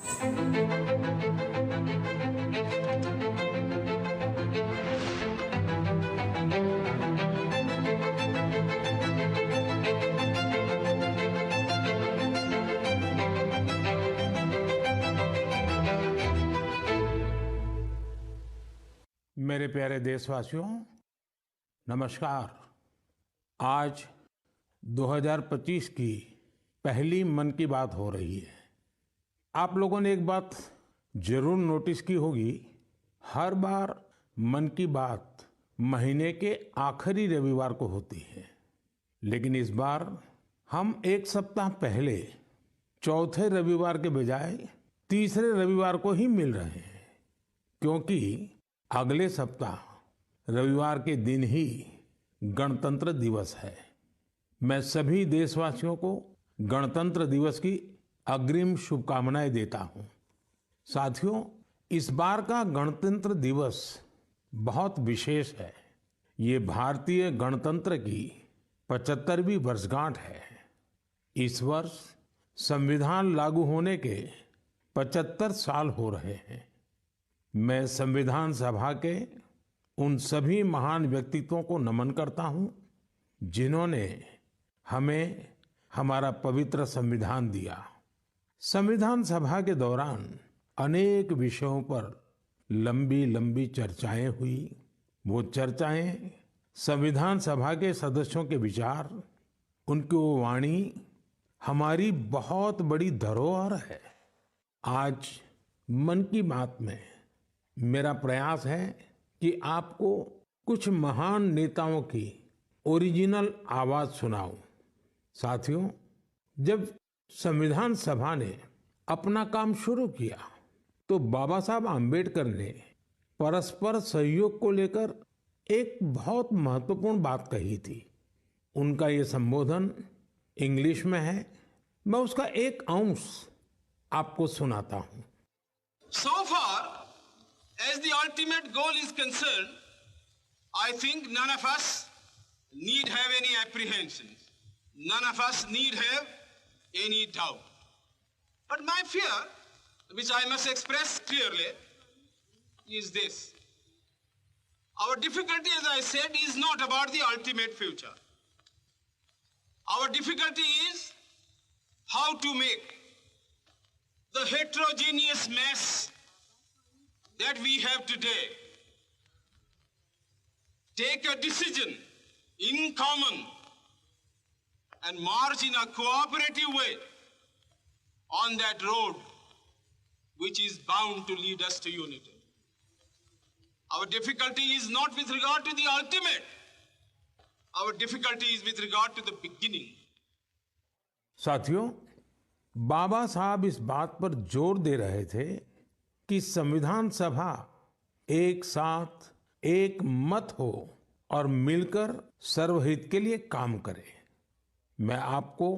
मेरे प्यारे देशवासियों, नमस्कार। आज 2025 की पहली मन की बात हो रही है। आप लोगों ने एक बात जरूर नोटिस की होगी, हर बार मन की बात महीने के आखिरी रविवार को होती है, लेकिन इस बार हम एक सप्ताह पहले चौथे रविवार के बजाय तीसरे रविवार को ही मिल रहे हैं, क्योंकि अगले सप्ताह रविवार के दिन ही गणतंत्र दिवस है। मैं सभी देशवासियों को गणतंत्र दिवस की अग्रिम शुभकामनाएं देता हूं। साथियों, इस बार का गणतंत्र दिवस बहुत विशेष है। ये भारतीय गणतंत्र की 75वीं वर्षगांठ है। इस वर्ष संविधान लागू होने के 75 साल हो रहे हैं। मैं संविधान सभा के उन सभी महान व्यक्तित्वों को नमन करता हूं, जिन्होंने हमें हमारा पवित्र संविधान दिया। संविधान सभा के दौरान अनेक विषयों पर लंबी लंबी चर्चाएं हुई। वो चर्चाएं संविधान सभा के सदस्यों के विचार, उनकी वो वाणी हमारी बहुत बड़ी धरोहर है। आज मन की बात में मेरा प्रयास है कि आपको कुछ महान नेताओं की ओरिजिनल आवाज सुनाऊं। साथियों, जब संविधान सभा ने अपना काम शुरू किया तो बाबा साहब आम्बेडकर ने परस्पर सहयोग को लेकर एक बहुत महत्वपूर्ण बात कही थी। उनका ये संबोधन इंग्लिश में है। मैं उसका एक अंश आपको सुनाता हूं। So far as the ultimate goal is concerned, I think none of us need have any apprehensions. None of us need have any doubt. But my fear, which I must express clearly, is this. Our difficulty, as I said, is not about the ultimate future. Our difficulty is how to make the heterogeneous mess that we have today take a decision in common and march in a cooperative way on that road which is bound to lead us to unity. Our difficulty is not with regard to the ultimate. Our difficulty is with regard to the beginning. साथियों, बाबा साहब इस बात पर जोर दे रहे थे कि संविधान सभा एक साथ एक मत हो और मिलकर सर्वहित के लिए काम करे। मैं आपको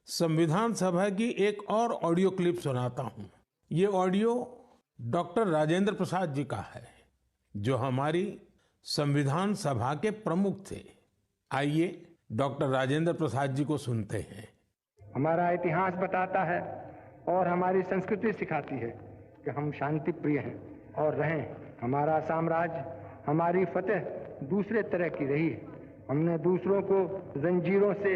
संविधान सभा की एक और ऑडियो क्लिप सुनाता हूं। ये ऑडियो डॉक्टर राजेंद्र प्रसाद जी का है, जो हमारी संविधान सभा के प्रमुख थे। आइए डॉक्टर राजेंद्र प्रसाद जी को सुनते हैं। हमारा इतिहास बताता है और हमारी संस्कृति सिखाती है कि हम शांति प्रिय हैं और रहें। हमारा साम्राज्य, हमारी फतेह दूसरे तरह की रही है। हमने दूसरों को जंजीरों से,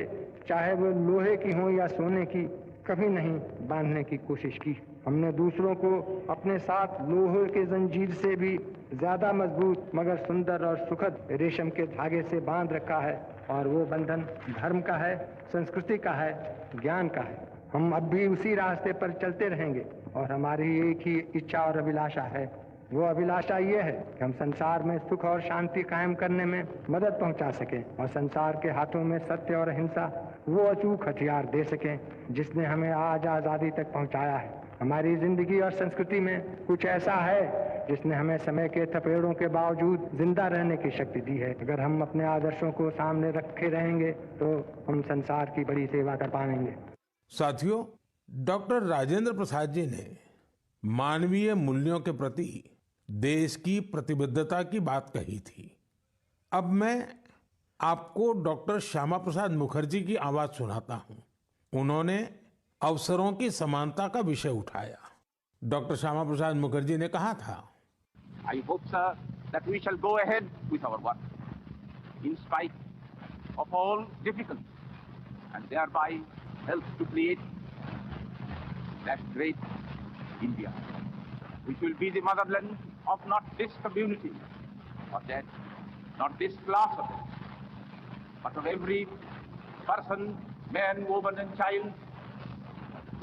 चाहे वो लोहे की हो या सोने की, कभी नहीं बांधने की कोशिश की। हमने दूसरों को अपने साथ लोहे के जंजीर से भी ज्यादा मजबूत मगर सुंदर और सुखद रेशम के धागे से बांध रखा है, और वो बंधन धर्म का है, संस्कृति का है, ज्ञान का है। हम अब भी उसी रास्ते पर चलते रहेंगे और हमारी एक ही इच्छा और अभिलाषा है। वो अभिलाषा ये है कि हम संसार में सुख और शांति कायम करने में मदद पहुंचा सकें और संसार के हाथों में सत्य और अहिंसा वो अचूक हथियार दे सकें जिसने हमें आज आज़ादी तक पहुंचाया है। हमारी जिंदगी और संस्कृति में कुछ ऐसा है जिसने हमें समय के थपेड़ों के बावजूद जिंदा रहने की शक्ति दी है। अगर हम अपने आदर्शों को सामने रखे रहेंगे तो हम संसार की बड़ी सेवा कर पाएंगे। साथियों, डॉक्टर राजेंद्र प्रसाद जी ने मानवीय मूल्यों के प्रति देश की प्रतिबद्धता की बात कही थी। अब मैं आपको डॉक्टर श्यामा प्रसाद मुखर्जी की आवाज सुनाता हूं। उन्होंने अवसरों की समानता का विषय उठाया। डॉक्टर श्यामा प्रसाद मुखर्जी ने कहा था, I hope, sir, that we shall go ahead with our work in spite of all difficulties and thereby help to create that great India, which will be the motherland of not this community or that, not this class of it, but of every person, man, woman and child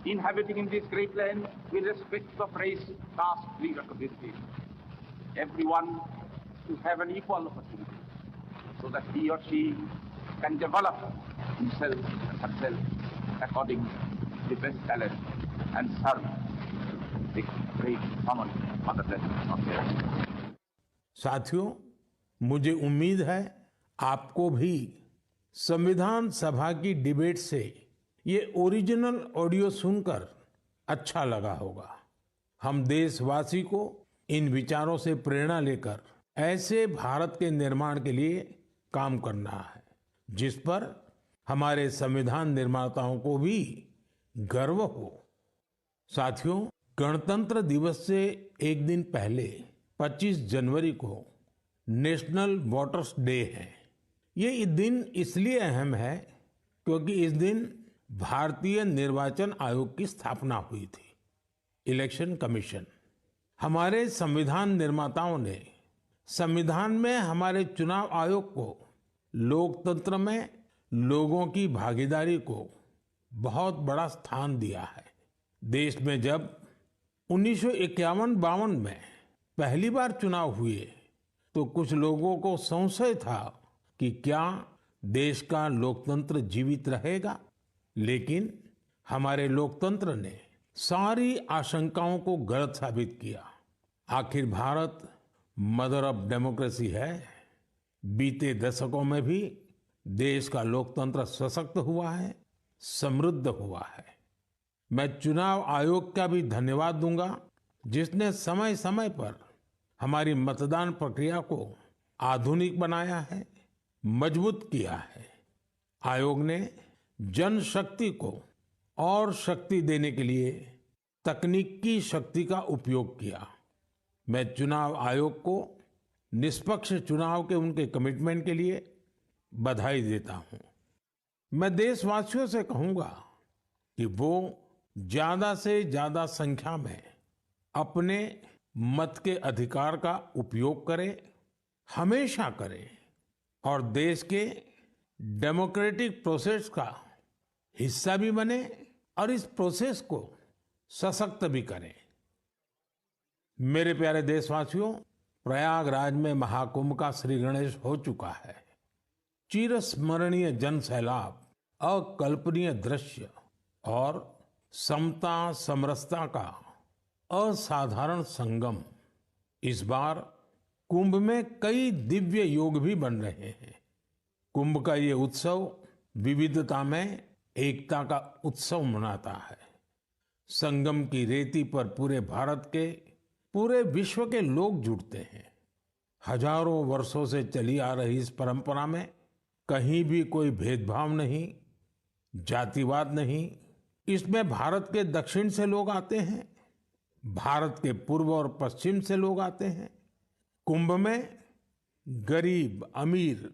inhabiting in this great land with respect of race, caste, creed or community. Everyone to have an equal opportunity so that he or she can develop himself and herself according to the best talent and serve the great common motherland of theirs. साथियों, मुझे उम्मीद है आपको भी संविधान सभा की debate से ये ओरिजिनल ऑडियो सुनकर अच्छा लगा होगा। हम देशवासी को इन विचारों से प्रेरणा लेकर ऐसे भारत के निर्माण के लिए काम करना है जिस पर हमारे संविधान निर्माताओं को भी गर्व हो। साथियों, गणतंत्र दिवस से एक दिन पहले 25 जनवरी को नेशनल वोटर्स डे है। ये दिन इसलिए अहम है क्योंकि इस दिन भारतीय निर्वाचन आयोग की स्थापना हुई थी। इलेक्शन कमीशन, हमारे संविधान निर्माताओं ने संविधान में हमारे चुनाव आयोग को लोकतंत्र में लोगों की भागीदारी को बहुत बड़ा स्थान दिया है। देश में जब 1951-52 में पहली बार चुनाव हुए तो कुछ लोगों को संशय था कि क्या देश का लोकतंत्र जीवित रहेगा, लेकिन हमारे लोकतंत्र ने सारी आशंकाओं को गलत साबित किया। आखिर भारत मदर ऑफ डेमोक्रेसी है। बीते दशकों में भी देश का लोकतंत्र सशक्त हुआ है, समृद्ध हुआ है। मैं चुनाव आयोग का भी धन्यवाद दूंगा जिसने समय समय पर हमारी मतदान प्रक्रिया को आधुनिक बनाया है, मजबूत किया है। आयोग ने जनशक्ति को और शक्ति देने के लिए तकनीकी शक्ति का उपयोग किया। मैं चुनाव आयोग को निष्पक्ष चुनाव के उनके कमिटमेंट के लिए बधाई देता हूं। मैं देशवासियों से कहूंगा कि वो ज्यादा से ज्यादा संख्या में अपने मत के अधिकार का उपयोग करें, हमेशा करें और देश के डेमोक्रेटिक प्रोसेस का हिस्सा भी बने और इस प्रोसेस को सशक्त भी करें। मेरे प्यारे देशवासियों, प्रयागराज में महाकुंभ का श्री गणेश हो चुका है। चिरस्मरणीय जन सैलाब, अकल्पनीय दृश्य और समता समरसता का असाधारण संगम। इस बार कुंभ में कई दिव्य योग भी बन रहे हैं। कुंभ का ये उत्सव विविधता में एकता का उत्सव मनाता है। संगम की रेती पर पूरे भारत के, पूरे विश्व के लोग जुड़ते हैं। हजारों वर्षों से चली आ रही इस परंपरा में कहीं भी कोई भेदभाव नहीं, जातिवाद नहीं। इसमें भारत के दक्षिण से लोग आते हैं, भारत के पूर्व और पश्चिम से लोग आते हैं। कुंभ में गरीब अमीर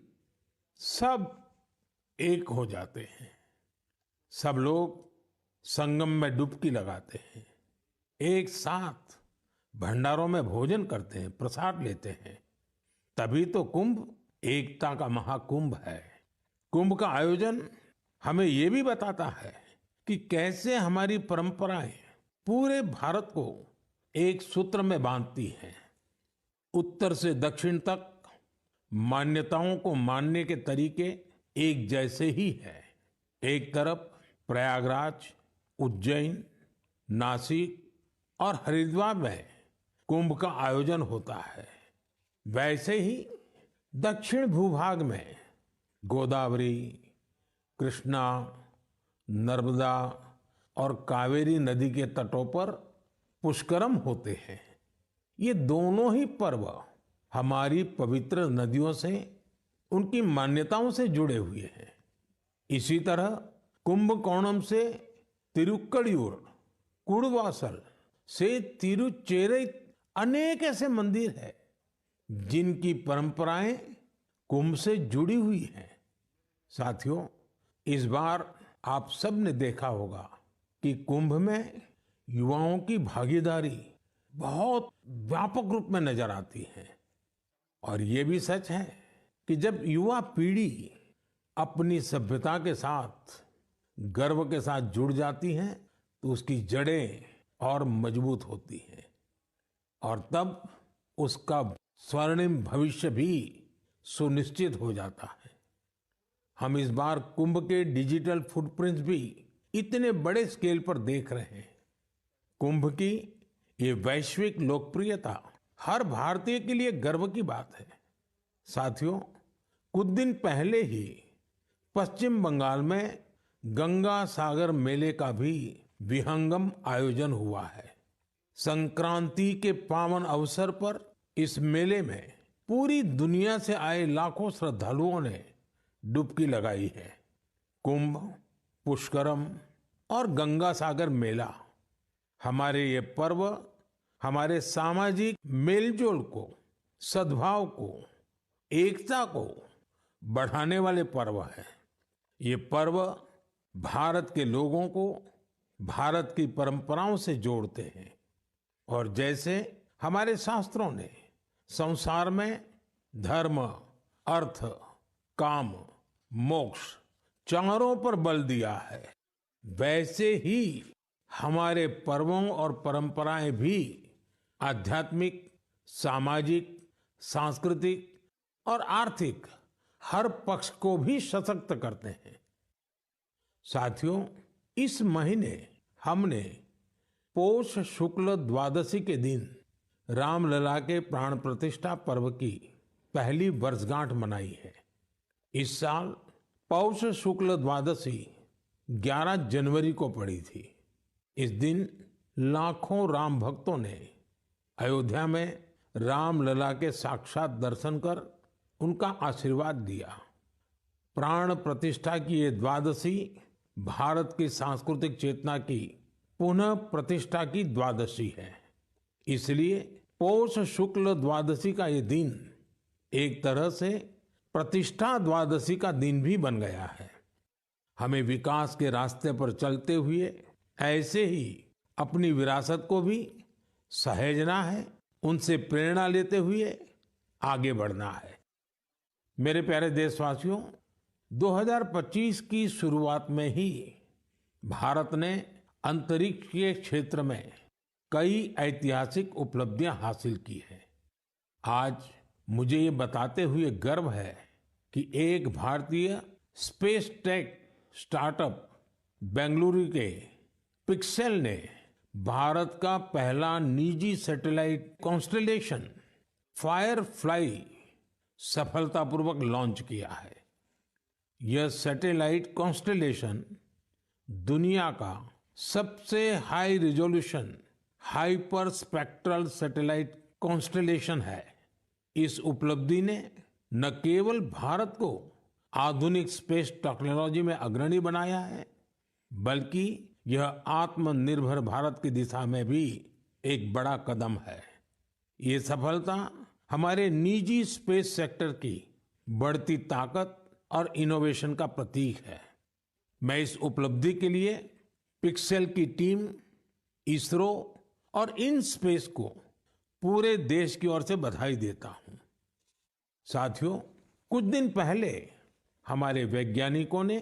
सब एक हो जाते हैं। सब लोग संगम में डुबकी लगाते हैं, एक साथ भंडारों में भोजन करते हैं, प्रसाद लेते हैं। तभी तो कुंभ एकता का महाकुंभ है। कुंभ का आयोजन हमें ये भी बताता है कि कैसे हमारी परंपराएं पूरे भारत को एक सूत्र में बांधती हैं। उत्तर से दक्षिण तक मान्यताओं को मानने के तरीके एक जैसे ही हैं। एक तरफ प्रयागराज, उज्जैन, नासिक और हरिद्वार में कुंभ का आयोजन होता है, वैसे ही दक्षिण भूभाग में गोदावरी, कृष्णा, नर्मदा और कावेरी नदी के तटों पर पुष्करम होते हैं। ये दोनों ही पर्व हमारी पवित्र नदियों से, उनकी मान्यताओं से जुड़े हुए हैं। इसी तरह कुंभकोणम से तिरुक्कड़ियूर, कुड़वासल, से तिरुचेरै अनेक ऐसे मंदिर हैं जिनकी परंपराएं कुंभ से जुड़ी हुई हैं। साथियों, इस बार आप सब ने देखा होगा कि कुंभ में युवाओं की भागीदारी बहुत व्यापक रूप में नजर आती है। और ये भी सच है कि जब युवा पीढ़ी अपनी सभ्यता के साथ गर्व के साथ जुड़ जाती है तो उसकी जड़ें और मजबूत होती हैं और तब उसका स्वर्णिम भविष्य भी सुनिश्चित हो जाता है। हम इस बार कुंभ के डिजिटल फुटप्रिंट्स भी इतने बड़े स्केल पर देख रहे हैं। कुंभ की ये वैश्विक लोकप्रियता हर भारतीय के लिए गर्व की बात है। साथियों, कुछ दिन पहले ही पश्चिम बंगाल में गंगा सागर मेले का भी विहंगम आयोजन हुआ है। संक्रांति के पावन अवसर पर इस मेले में पूरी दुनिया से आए लाखों श्रद्धालुओं ने डुबकी लगाई है। कुंभ, पुष्करम और गंगा सागर मेला हमारे ये पर्व हमारे सामाजिक मेलजोल को, सद्भाव को, एकता को बढ़ाने वाले पर्व है। ये पर्व भारत के लोगों को भारत की परंपराओं से जोड़ते हैं और जैसे हमारे शास्त्रों ने संसार में धर्म, अर्थ, काम, मोक्ष चारों पर बल दिया है, वैसे ही हमारे पर्वों और परंपराएं भी आध्यात्मिक, सामाजिक, सांस्कृतिक और आर्थिक हर पक्ष को भी सशक्त करते हैं। साथियों, इस महीने हमने पौष शुक्ल द्वादशी के दिन रामलला के प्राण प्रतिष्ठा पर्व की पहली वर्षगांठ मनाई है। इस साल पौष शुक्ल द्वादशी 11 जनवरी को पड़ी थी। इस दिन लाखों राम भक्तों ने अयोध्या में रामलला के साक्षात दर्शन कर उनका आशीर्वाद लिया। प्राण प्रतिष्ठा की ये द्वादशी भारत की सांस्कृतिक चेतना की पुनः प्रतिष्ठा की द्वादशी है। इसलिए पौष शुक्ल द्वादशी का ये दिन एक तरह से प्रतिष्ठा द्वादशी का दिन भी बन गया है। हमें विकास के रास्ते पर चलते हुए ऐसे ही अपनी विरासत को भी सहेजना है, उनसे प्रेरणा लेते हुए आगे बढ़ना है। मेरे प्यारे देशवासियों, 2025 की शुरुआत में ही भारत ने अंतरिक्ष के क्षेत्र में कई ऐतिहासिक उपलब्धियां हासिल की हैं। आज मुझे ये बताते हुए गर्व है कि एक भारतीय स्पेस टेक स्टार्टअप बेंगलुरु के पिक्सेल ने भारत का पहला निजी सैटेलाइट कॉन्स्टेलेशन फायरफ्लाई सफलतापूर्वक लॉन्च किया है। यह सैटेलाइट कॉन्स्टेलेशन दुनिया का सबसे high resolution hyper spectral satellite constellation है। इस उपलब्धि ने न केवल भारत को आधुनिक स्पेस टेक्नोलॉजी में अग्रणी बनाया है, बल्कि यह आत्मनिर्भर भारत की दिशा में भी एक बड़ा कदम है। ये सफलता हमारे निजी स्पेस सेक्टर की बढ़ती ताकत और इनोवेशन का प्रतीक है। मैं इस उपलब्धि के लिए पिक्सेल की टीम, इसरो और इन स्पेस को पूरे देश की ओर से बधाई देता हूं। साथियों, कुछ दिन पहले हमारे वैज्ञानिकों ने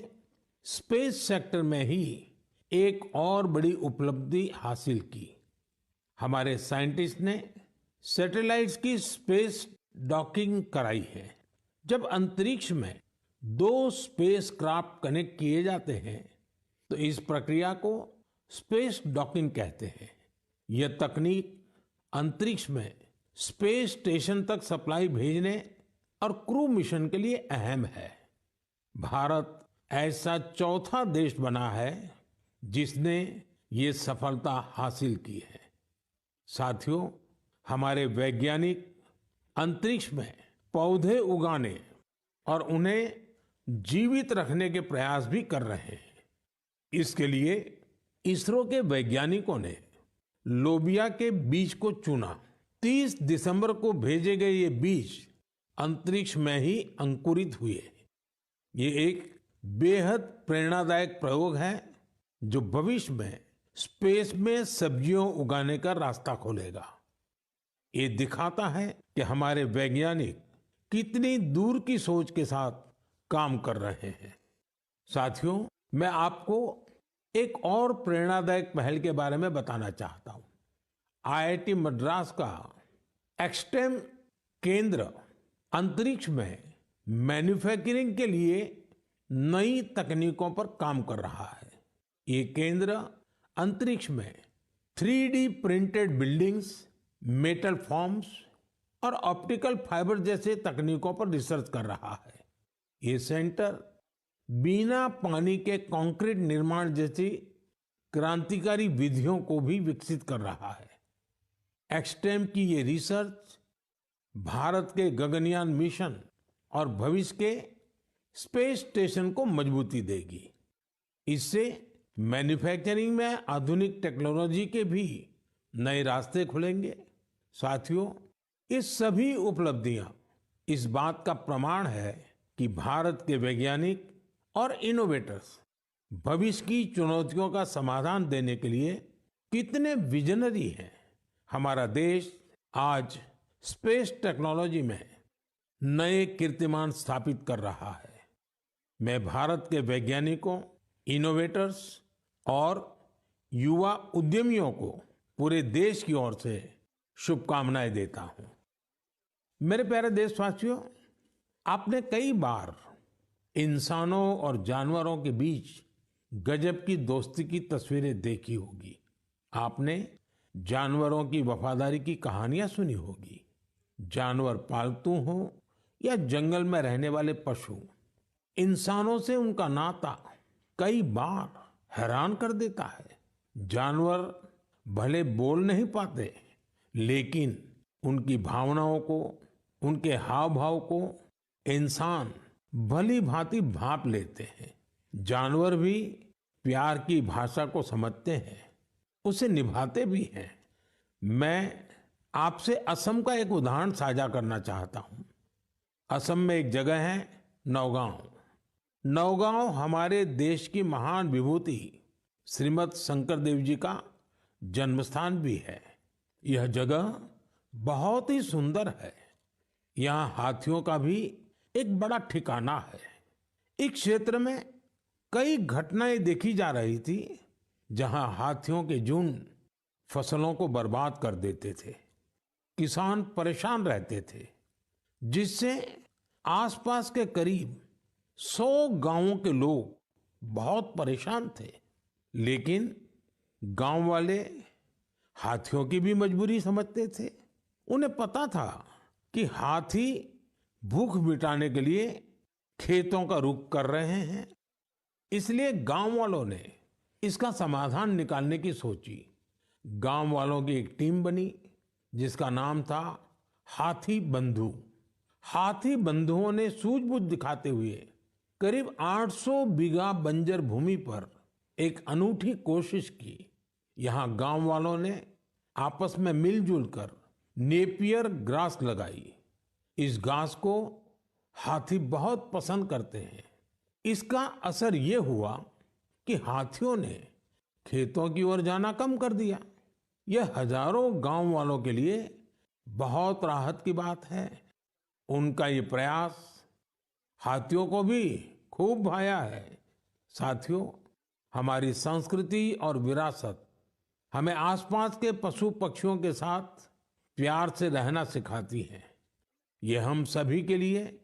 स्पेस सेक्टर में ही एक और बड़ी उपलब्धि हासिल की। हमारे साइंटिस्ट ने सैटेलाइट्स की स्पेस डॉकिंग कराई है। जब अंतरिक्ष में 2 स्पेस क्राफ्ट कनेक्ट किए जाते हैं तो इस प्रक्रिया को स्पेस डॉकिंग कहते हैं। यह तकनीक अंतरिक्ष में स्पेस स्टेशन तक सप्लाई भेजने और क्रू मिशन के लिए अहम है। भारत ऐसा चौथा देश बना है जिसने ये सफलता हासिल की है। साथियों, हमारे वैज्ञानिक अंतरिक्ष में पौधे उगाने और उन्हें जीवित रखने के प्रयास भी कर रहे हैं। इसके लिए इसरो के वैज्ञानिकों ने लोबिया के बीज को चुना। 30 दिसंबर को भेजे गए ये बीज अंतरिक्ष में ही अंकुरित हुए। ये एक बेहद प्रेरणादायक प्रयोग है जो भविष्य में स्पेस में सब्जियों उगाने का रास्ता खोलेगा। ये दिखाता है कि हमारे वैज्ञानिक कितनी दूर की सोच के साथ काम कर रहे हैं। साथियों, मैं आपको एक और प्रेरणादायक पहल के बारे में बताना चाहता हूं। आईआईटी मद्रास का एक्सटेम केंद्र अंतरिक्ष में मैन्युफैक्चरिंग के लिए नई तकनीकों पर काम कर रहा है। ये केंद्र अंतरिक्ष में 3D printed buildings, metal forms और ऑप्टिकल फाइबर जैसे तकनीकों पर रिसर्च कर रहा है। ये सेंटर बिना पानी के कंक्रीट निर्माण जैसी क्रांतिकारी विधियों को भी विकसित कर रहा है। एक्सटेम की ये रिसर्च भारत के गगनयान मिशन और भविष्य के स्पेस स्टेशन को मजबूती देगी। इससे मैन्युफैक्चरिंग में आधुनिक टेक्नोलॉजी के भी नए रास्ते खुलेंगे। साथियों, ये सभी उपलब्धियां इस बात का प्रमाण है कि भारत के वैज्ञानिक और इनोवेटर्स भविष्य की चुनौतियों का समाधान देने के लिए कितने विजनरी हैं। हमारा देश आज स्पेस टेक्नोलॉजी में नए कीर्तिमान स्थापित कर रहा है। मैं भारत के वैज्ञानिकों, इनोवेटर्स और युवा उद्यमियों को पूरे देश की ओर से शुभकामनाएं देता हूं। मेरे प्यारे देशवासियों, आपने कई बार इंसानों और जानवरों के बीच गजब की दोस्ती की तस्वीरें देखी होगी। आपने जानवरों की वफादारी की कहानियां सुनी होगी। जानवर पालतू हो या जंगल में रहने वाले पशु, इंसानों से उनका नाता कई बार हैरान कर देता है। जानवर भले बोल नहीं पाते, लेकिन उनकी भावनाओं को, उनके हाव भाव को इंसान भली भांति भांप लेते हैं। जानवर भी प्यार की भाषा को समझते हैं, उसे निभाते भी हैं। मैं आपसे असम का एक उदाहरण साझा करना चाहता हूं। असम में एक जगह है नौगांव। नौगांव हमारे देश की महान विभूति श्रीमद शंकर देव जी का जन्म स्थान भी है। यह जगह बहुत ही सुंदर है। यहाँ हाथियों का भी एक बड़ा ठिकाना है। इस क्षेत्र में कई घटनाएं देखी जा रही थी जहां हाथियों के झुंड फसलों को बर्बाद कर देते थे। किसान परेशान रहते थे, जिससे आसपास के करीब 100 गांवों के लोग बहुत परेशान थे। लेकिन गांव वाले हाथियों की भी मजबूरी समझते थे। उन्हें पता था कि हाथी भूख मिटाने के लिए खेतों का रुख कर रहे हैं। इसलिए गांव वालों ने इसका समाधान निकालने की सोची। गांव वालों की एक टीम बनी जिसका नाम था हाथी बंधु। हाथी बंधुओं ने सूझबूझ दिखाते हुए करीब 800 बीघा बंजर भूमि पर एक अनूठी कोशिश की। यहाँ गांव वालों ने आपस में मिलजुल कर नेपियर ग्रास लगाई। इस घास को हाथी बहुत पसंद करते हैं। इसका असर ये हुआ कि हाथियों ने खेतों की ओर जाना कम कर दिया। यह हजारों गांव वालों के लिए बहुत राहत की बात है। उनका ये प्रयास हाथियों को भी खूब भाया है। साथियों, हमारी संस्कृति और विरासत हमें आसपास के पशु पक्षियों के साथ प्यार से रहना सिखाती है। ये हम सभी के लिए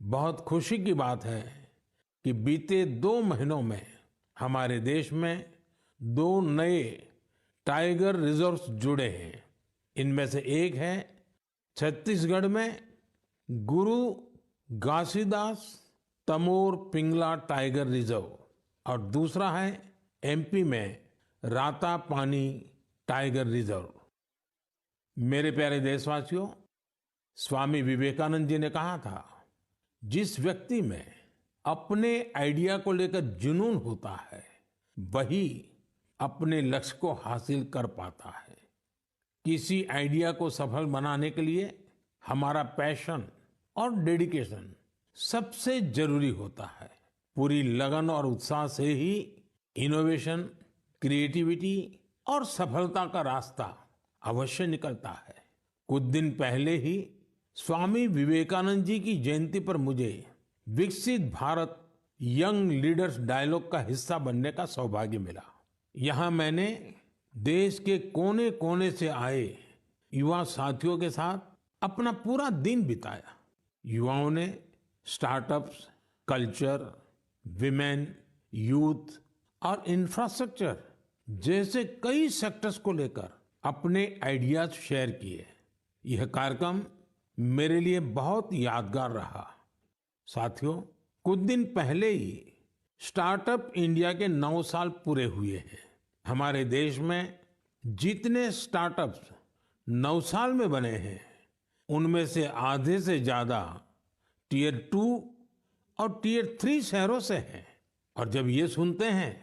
बहुत खुशी की बात है कि बीते 2 महीनों में हमारे देश में 2 नए टाइगर रिजर्व्स जुड़े हैं। इनमें से एक है छत्तीसगढ़ में गुरु घासीदास तमोर पिंगला टाइगर रिजर्व और दूसरा है एमपी में रातापानी टाइगर रिजर्व। मेरे प्यारे देशवासियों, स्वामी विवेकानंद जी ने कहा था, जिस व्यक्ति में अपने आइडिया को लेकर जुनून होता है वही अपने लक्ष्य को हासिल कर पाता है। किसी आइडिया को सफल बनाने के लिए हमारा पैशन और डेडिकेशन सबसे जरूरी होता है। पूरी लगन और उत्साह से ही इनोवेशन, क्रिएटिविटी और सफलता का रास्ता अवश्य निकलता है। कुछ दिन पहले ही स्वामी विवेकानंद जी की जयंती पर मुझे विकसित भारत यंग लीडर्स डायलॉग का हिस्सा बनने का सौभाग्य मिला। यहाँ मैंने देश के कोने कोने से आए युवा साथियों के साथ अपना पूरा दिन बिताया। युवाओं ने स्टार्टअप्स, कल्चर, विमेन, यूथ और इंफ्रास्ट्रक्चर जैसे कई सेक्टर्स को लेकर अपने आइडियाज शेयर किए। यह कार्यक्रम मेरे लिए बहुत यादगार रहा। साथियों, कुछ दिन पहले ही स्टार्टअप इंडिया के 9 साल पूरे हुए हैं। हमारे देश में जितने स्टार्टअप्स 9 साल में बने हैं, उनमें से आधे से ज्यादा टियर 2 और टियर 3 शहरों से हैं। और जब ये सुनते हैं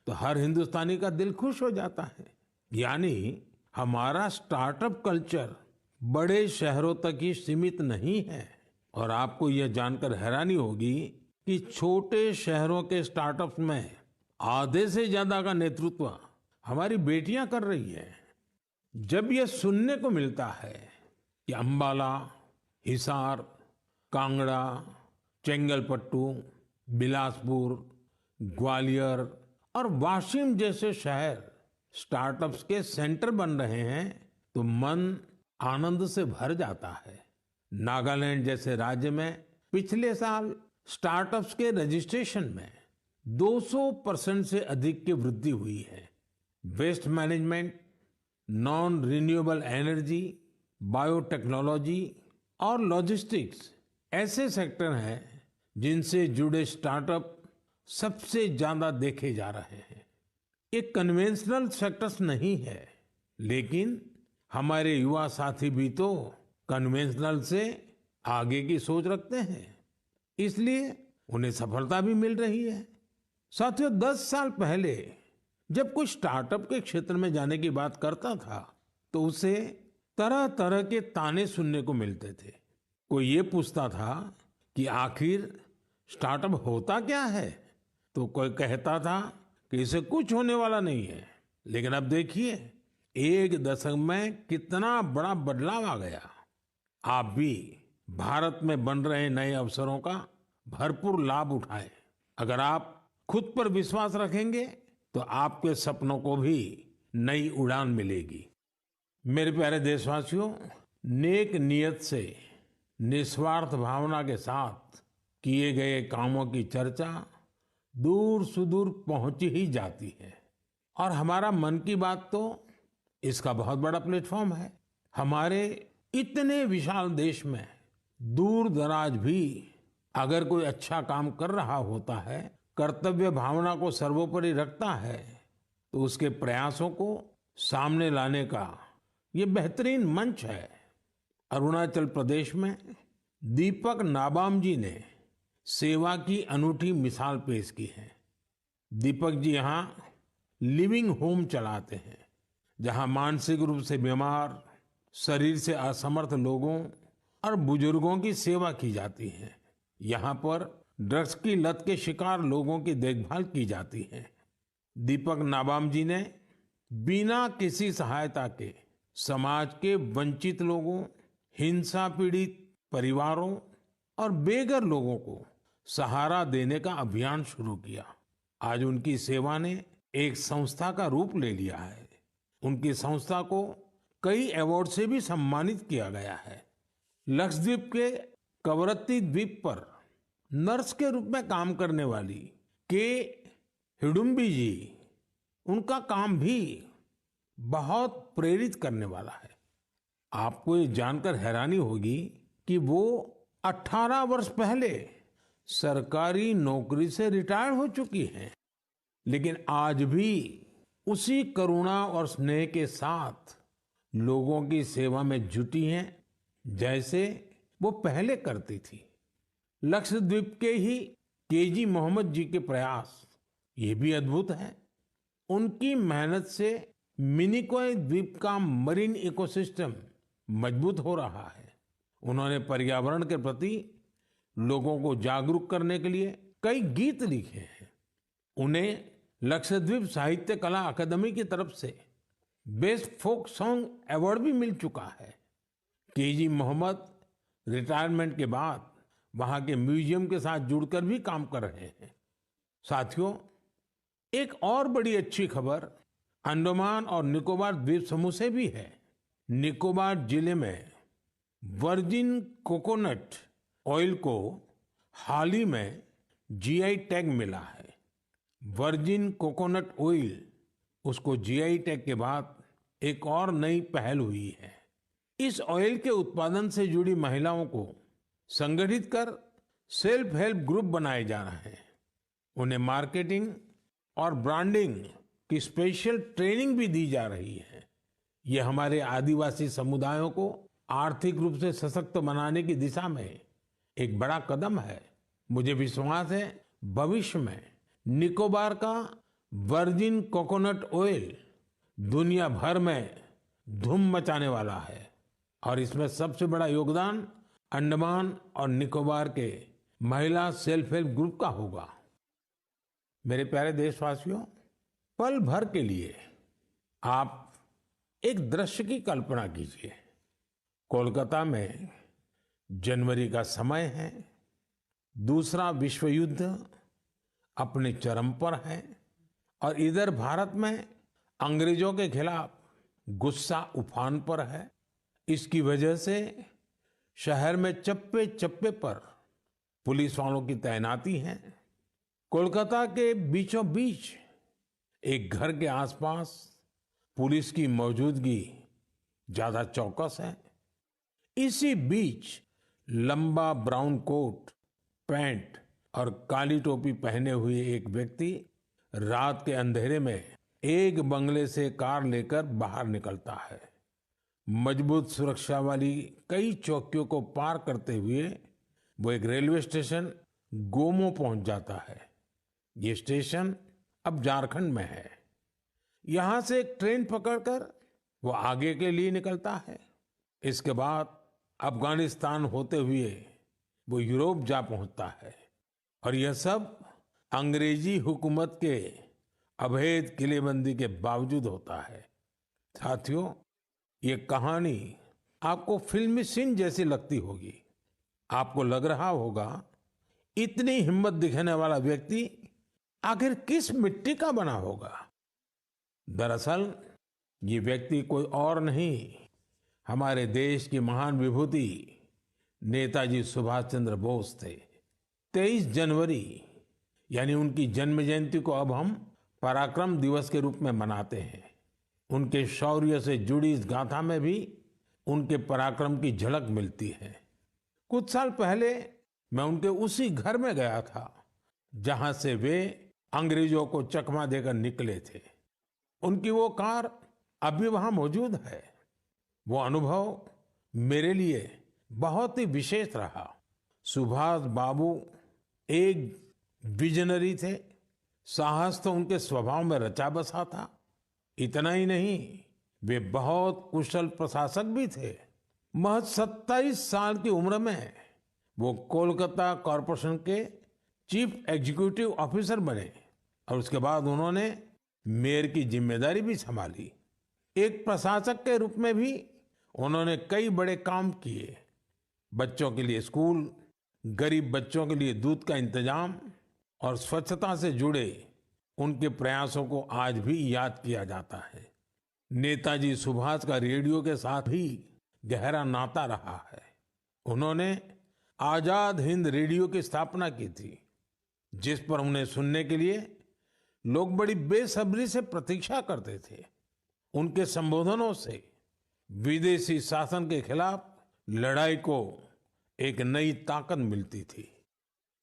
तो हर हिंदुस्तानी का दिल खुश हो जाता है। यानी हमारा स्टार्टअप कल्चर बड़े शहरों तक ही सीमित नहीं है। और आपको यह जानकर हैरानी होगी कि छोटे शहरों के स्टार्टअप्स में आधे से ज्यादा का नेतृत्व हमारी बेटियां कर रही है। जब यह सुनने को मिलता है कि अंबाला, हिसार, कांगड़ा, चेंगलपट्टू, बिलासपुर, ग्वालियर और वाशिम जैसे शहर स्टार्टअप्स के सेंटर बन रहे हैं, तो मन आनंद से भर जाता है। नागालैंड जैसे राज्य में पिछले साल स्टार्टअप्स के रजिस्ट्रेशन में 200% से अधिक की वृद्धि हुई है। Waste management, non renewable energy, biotechnology और लॉजिस्टिक्स ऐसे सेक्टर हैं जिनसे जुड़े स्टार्टअप सबसे ज्यादा देखे जा रहे हैं। ये कन्वेंशनल सेक्टर्स नहीं है, लेकिन हमारे युवा साथी भी तो कन्वेंशनल से आगे की सोच रखते हैं, इसलिए उन्हें सफलता भी मिल रही है। साथियों, 10 साल पहले जब कोई स्टार्टअप के क्षेत्र में जाने की बात करता था तो उसे तरह तरह के ताने सुनने को मिलते थे। कोई ये पूछता था कि आखिर स्टार्टअप होता क्या है, तो कोई कहता था कि इसे कुछ होने वाला नहीं है। लेकिन अब देखिए, 1 दशक में कितना बड़ा बदलाव आ गया। आप भी भारत में बन रहे नए अवसरों का भरपूर लाभ उठाएं। अगर आप खुद पर विश्वास रखेंगे तो आपके सपनों को भी नई उड़ान मिलेगी। मेरे प्यारे देशवासियों, नेक नियत से निस्वार्थ भावना के साथ किए गए कामों की चर्चा दूर सुदूर पहुंच ही जाती है। और हमारा मन की बात तो इसका बहुत बड़ा प्लेटफॉर्म है। हमारे इतने विशाल देश में दूर दराज भी अगर कोई अच्छा काम कर रहा होता है, कर्तव्य भावना को सर्वोपरि रखता है, तो उसके प्रयासों को सामने लाने का ये बेहतरीन मंच है। अरुणाचल प्रदेश में दीपक नाबाम जी ने सेवा की अनूठी मिसाल पेश की है। दीपक जी यहाँ लिविंग होम चलाते हैं, जहाँ मानसिक रूप से बीमार, शरीर से असमर्थ लोगों और बुजुर्गों की सेवा की जाती है। यहाँ पर ड्रग्स की लत के शिकार लोगों की देखभाल की जाती है। दीपक नाबाम जी ने बिना किसी सहायता के समाज के वंचित लोगों, हिंसा पीड़ित परिवारों और बेघर लोगों को सहारा देने का अभियान शुरू किया। आज उनकी सेवा ने एक संस्था का रूप ले लिया है। उनकी संस्था को कई अवार्ड से भी सम्मानित किया गया है। लक्षद्वीप के कवरत्ती द्वीप पर नर्स के रूप में काम करने वाली के हिडुम्बी जी, उनका काम भी बहुत प्रेरित करने वाला है। आपको ये जानकर हैरानी होगी कि वो 18 वर्ष पहले सरकारी नौकरी से रिटायर हो चुकी हैं, लेकिन आज भी उसी करुणा और स्नेह के साथ लोगों की सेवा में जुटी हैं जैसे वो पहले करती थी। लक्षद्वीप के ही केजी मोहम्मद जी के प्रयास ये भी अद्भुत है। उनकी मेहनत से मिनिकॉय द्वीप का मरीन इकोसिस्टम मजबूत हो रहा है। उन्होंने पर्यावरण के प्रति लोगों को जागरूक करने के लिए कई गीत लिखे हैं। उन्हें लक्षद्वीप साहित्य कला अकादमी की तरफ से बेस्ट फोक सॉन्ग अवार्ड भी मिल चुका है। केजी मोहम्मद रिटायरमेंट के बाद वहां के म्यूजियम के साथ जुड़कर भी काम कर रहे हैं। साथियों, एक और बड़ी अच्छी खबर अंडमान और निकोबार द्वीप समूह से भी है। निकोबार जिले में वर्जिन कोकोनट ऑयल को हाल ही में जीआई टैग मिला है। वर्जिन कोकोनट ऑयल, उसको जीआई टैग के बाद एक और नई पहल हुई है। इस ऑयल के उत्पादन से जुड़ी महिलाओं को संगठित कर सेल्फ हेल्प ग्रुप बनाए जा रहे हैं। उन्हें मार्केटिंग और ब्रांडिंग की स्पेशल ट्रेनिंग भी दी जा रही है। ये हमारे आदिवासी समुदायों को आर्थिक रूप से सशक्त बनाने की दिशा में एक बड़ा कदम है। मुझे विश्वास है भविष्य में निकोबार का वर्जिन कोकोनट ऑयल दुनिया भर में धूम मचाने वाला है और इसमें सबसे बड़ा योगदान अंडमान और निकोबार के महिला सेल्फ हेल्प ग्रुप का होगा। मेरे प्यारे देशवासियों, पल भर के लिए आप एक दृश्य की कल्पना कीजिए। कोलकाता में जनवरी का समय है, दूसरा विश्व युद्ध अपने चरम पर है और इधर भारत में अंग्रेजों के खिलाफ गुस्सा उफान पर है। इसकी वजह से शहर में चप्पे चप्पे पर पुलिस वालों की तैनाती है। कोलकाता के बीचों बीच एक घर के आसपास पुलिस की मौजूदगी ज्यादा चौकस है। इसी बीच लंबा ब्राउन कोट, पैंट और काली टोपी पहने हुए एक व्यक्ति रात के अंधेरे में एक बंगले से कार लेकर बाहर निकलता है। मजबूत सुरक्षा वाली कई चौकियों को पार करते हुए वो एक रेलवे स्टेशन गोमो पहुंच जाता है। ये स्टेशन अब झारखंड में है। यहां से एक ट्रेन पकड़कर वो आगे के लिए निकलता है। इसके बाद अफगानिस्तान होते हुए वो यूरोप जा पहुंचता है और यह सब अंग्रेजी हुकूमत के अवैध किलेबंदी के बावजूद होता है। साथियों, ये कहानी आपको फिल्मी सीन जैसी लगती होगी। आपको लग रहा होगा इतनी हिम्मत दिखाने वाला व्यक्ति आखिर किस मिट्टी का बना होगा। दरअसल ये व्यक्ति कोई और नहीं, हमारे देश की महान विभूति नेताजी सुभाष चंद्र बोस थे। 23 जनवरी यानी उनकी जन्म जयंती को अब हम पराक्रम दिवस के रूप में मनाते हैं। उनके शौर्य से जुड़ी इस गाथा में भी उनके पराक्रम की झलक मिलती है। कुछ साल पहले मैं उनके उसी घर में गया था जहां से वे अंग्रेजों को चकमा देकर निकले थे। उनकी वो कार अभी वहां मौजूद है। वो अनुभव मेरे लिए बहुत ही विशेष रहा। सुभाष बाबू एक विजनरी थे। साहस तो उनके स्वभाव में रचा बसा था। इतना ही नहीं, वे बहुत कुशल प्रशासक भी थे। महज 27 साल की उम्र में वो कोलकाता कॉरपोरेशन के चीफ एग्जीक्यूटिव ऑफिसर बने और उसके बाद उन्होंने मेयर की जिम्मेदारी भी संभाली। एक प्रशासक के रूप में भी उन्होंने कई बड़े काम किए। बच्चों के लिए स्कूल, गरीब बच्चों के लिए दूध का इंतजाम और स्वच्छता से जुड़े उनके प्रयासों को आज भी याद किया जाता है। नेताजी सुभाष का रेडियो के साथ भी गहरा नाता रहा है। उन्होंने आजाद हिंद रेडियो की स्थापना की थी, जिस पर उन्हें सुनने के लिए लोग बड़ी बेसब्री से प्रतीक्षा करते थे। उनके संबोधनों से विदेशी शासन के खिलाफ लड़ाई को एक नई ताकत मिलती थी।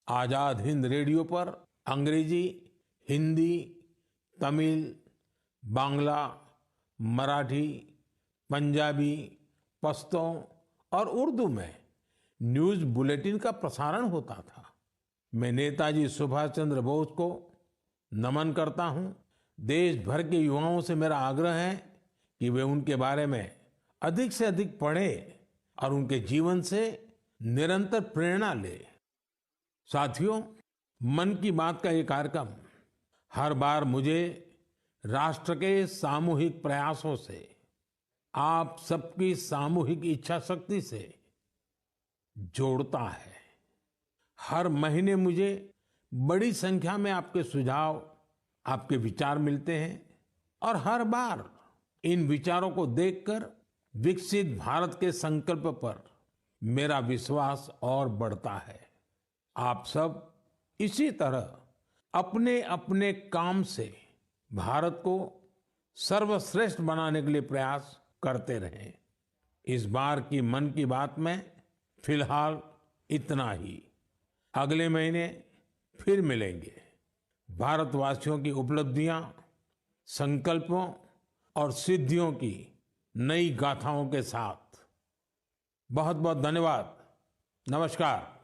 आजाद हिंद रेडियो पर अंग्रेजी, हिंदी, तमिल, बांग्ला, मराठी, पंजाबी, पश्तो और उर्दू में न्यूज बुलेटिन का प्रसारण होता था। मैं नेताजी सुभाष चंद्र बोस को नमन करता हूं। देश भर के युवाओं से मेरा आग्रह है कि वे उनके बारे में अधिक से अधिक पढ़ें और उनके जीवन से निरंतर प्रेरणा लें। साथियों, मन की बात का ये कार्यक्रम हर बार मुझे राष्ट्र के सामूहिक प्रयासों से, आप सबकी सामूहिक इच्छा शक्ति से जोड़ता है। हर महीने मुझे बड़ी संख्या में आपके सुझाव, आपके विचार मिलते हैं और हर बार इन विचारों को देखकर विकसित भारत के संकल्प पर मेरा विश्वास और बढ़ता है। आप सब इसी तरह अपने अपने काम से भारत को सर्वश्रेष्ठ बनाने के लिए प्रयास करते रहें। इस बार की मन की बात में फिलहाल इतना ही। अगले महीने फिर मिलेंगे। भारतवासियों की उपलब्धियां, संकल्पों और सिद्धियों की नई गाथाओं के साथ। बहुत बहुत धन्यवाद। नमस्कार।